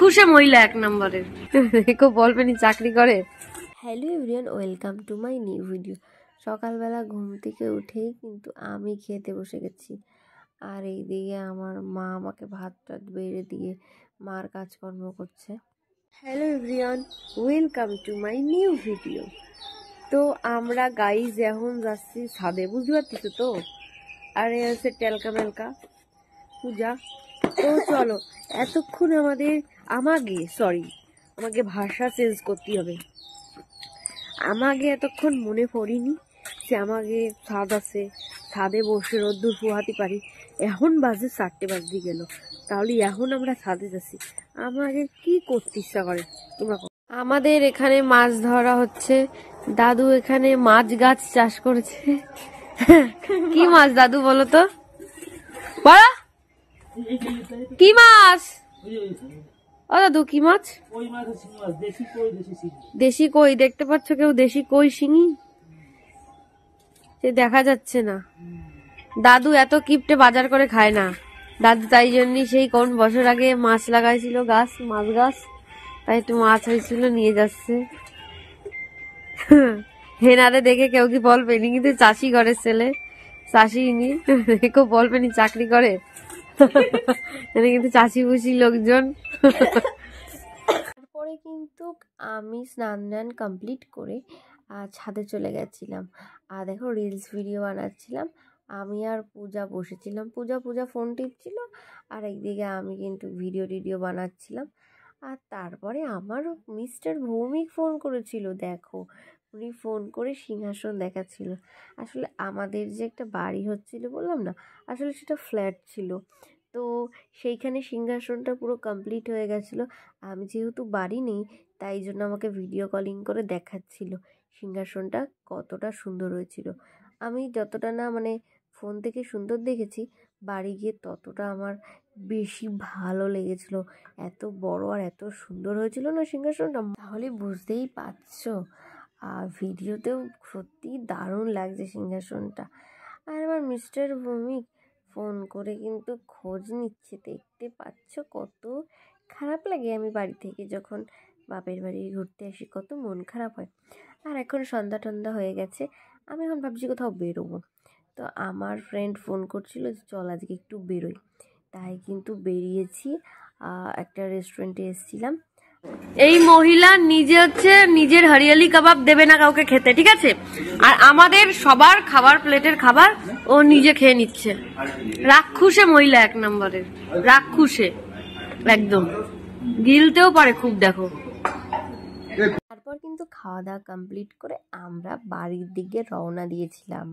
রাক্ষুসে মহিলা এক নম্বরের। দেখো বলবেনি চাকরি করে। Hello everyone, welcome to my new video. সকালবেলা ঘুম থেকে উঠেই কিন্তু আমি খেতে বসে গেছি, আর এইদিকে আমার মা আমাকে ভাত টাত বেড়ে দিয়ে মার কাজকর্ম করছে। Hello everyone, welcome to my new video. তো আমরা গাইজ এখন যাচ্ছি ছাদে, বুঝতে পারতেছো তো? আর এ হচ্ছে টেলকা মেলকা পূজা। তো চলো, এতক্ষণ আমাকে ভাষা চেঞ্জ করতে হবে। আমাকে এতক্ষণ মনে পড়িনি যে আমাকে ছাদ আছে, ছাদে বসে রোদ্দুর পোহাতে পারি। এখন বাজে 4টে বাজতে গেল, তাহলে এখন আমরা ছাদে যাচ্ছি। আমাকে কি করতে ইচ্ছা করে তোমরা? আমাদের এখানে মাছ ধরা হচ্ছে। দাদু এখানে মাছ গাছ চাষ করেছে। কি মাছ দাদু বলো তো? বলো কি মাছ? ও দাদু কি মাছ? দেশি কই দেখতে পাচ্ছ কেউ? দেশি কই শিঙি দেখা যাচ্ছে না। দাদু এত কিপটে বাজার করে খায় না। দাদু তাই জন্যই সেই কোন বছর আগে মাছ লাগাইছিল, গাছ, মাছ গাছ, তাই একটু মাছ হয়েছিল, নিয়ে যাচ্ছে। হেনারে দেখে কেউ কি বলবেনি, কিন্তু চাষি ঘরের ছেলে, চাষি নি, কেউ বলবেনি চাকরি করে। কিন্তু চাষি বুষি লোকজন। তারপরে কিন্তু আমি স্নান কমপ্লিট করে ছাদে চলে গেছিলাম, আর দেখো রিলস ভিডিও বানাচ্ছিলাম। আমি আর পূজা বসেছিলাম, পূজা ফোন টিপছিল, আর একদিকে আমি কিন্তু ভিডিও বানাচ্ছিলাম। আর তারপরে আমার মিস্টার ভৌমিক ফোন করেছিল। দেখো, উনি ফোন করে সিংহাসন দেখাচ্ছিল। আসলে আমাদের যে একটা বাড়ি হচ্ছিল বললাম না, আসলে সেটা ফ্ল্যাট ছিল। তো সেইখানে সিংহাসনটা পুরো কমপ্লিট হয়ে গেছিলো। আমি যেহেতু বাড়ি নেই, তাই জন্য আমাকে ভিডিও কলিং করে দেখাচ্ছিল সিংহাসনটা কতটা সুন্দর হয়েছিল। আমি যতটা না ফোন থেকে সুন্দর দেখেছি, বাড়ি গিয়ে ততটা আমার বেশি ভালো লেগেছিল। এত বড় আর এত সুন্দর হয়েছিল না সিংহাসনটা, তাহলে বুঝতেই পারছো। আর ভিডিওতেও সত্যি দারুণ লাগছে সিংহাসনটা। আর আমার মিস্টার ভৌমিক ফোন করে কিন্তু খোঁজ নিচ্ছে। দেখতে পাচ্ছ কত খারাপ লাগে। আমি বাড়ি থেকে যখন বাপের বাড়ি ঘুরতে আসি কত মন খারাপ হয়। আর এখন সন্ধ্যা টন্ধা হয়ে গেছে, আমি এখন ভাবছি কোথাও বেরোবো। তো আমার ফ্রেন্ড ফোন করছিল যে চল আজকে একটু বেরোই, তাই কিন্তু বেরিয়েছি। একটা রেস্টুরেন্টে এসেছিলাম। এই মহিলা নিজে হচ্ছে নিজের হরিয়ালি কাবাব দেবে না কাউকে খেতে, ঠিক আছে? আর আমাদের সবার খাবার, প্লেটের খাবার ও নিজে খেয়ে নিচ্ছে। রাক্ষুসে মহিলা এক নম্বরের, রাক্ষুসে একদম, গিলতেও পারে খুব। দেখো, তারপর কিন্তু খাওয়া দাওয়া কমপ্লিট করে আমরা বাড়ির দিকে রওনা দিয়েছিলাম।